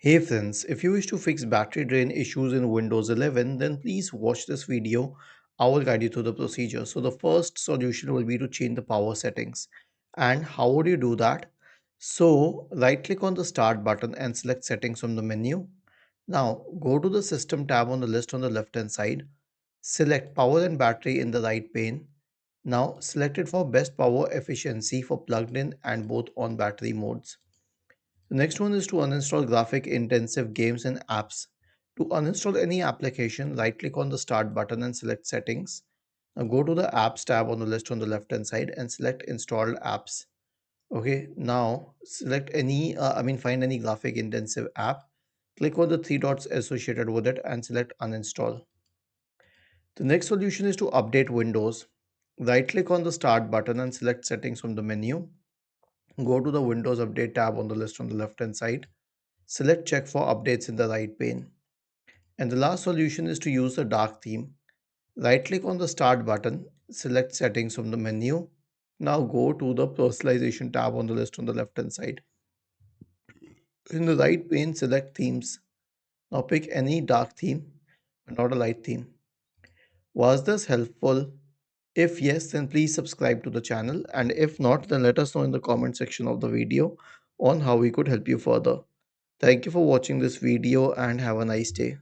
Hey friends, if you wish to fix battery drain issues in Windows 11, then please watch this video. I will guide you through the procedure. So the first solution will be to change the power settings. And how would you do that? So right click on the start button and select settings from the menu. Now go to the system tab on the list on the left hand side. Select power and battery in the right pane. Now select it for best power efficiency for plugged in and both on battery modes. The next one is to uninstall graphic intensive games and apps. To uninstall any application, right click on the start button and select settings. Now go to the apps tab on the list on the left hand side and select installed apps. Okay, now select find any graphic intensive app. Click on the three dots associated with it and select uninstall. The next solution is to update Windows. Right click on the start button and select settings from the menu. Go to the Windows Update tab on the list on the left hand side. Select check for updates in the right pane. And the last solution is to use the dark theme. Right click on the start button, select settings from the menu. Now go to the personalization tab on the list on the left hand side. In the right pane, select themes. Now pick any dark theme, but not a light theme. Was this helpful? If yes, then please subscribe to the channel. And if not, then let us know in the comment section of the video on how we could help you further. Thank you for watching this video and have a nice day.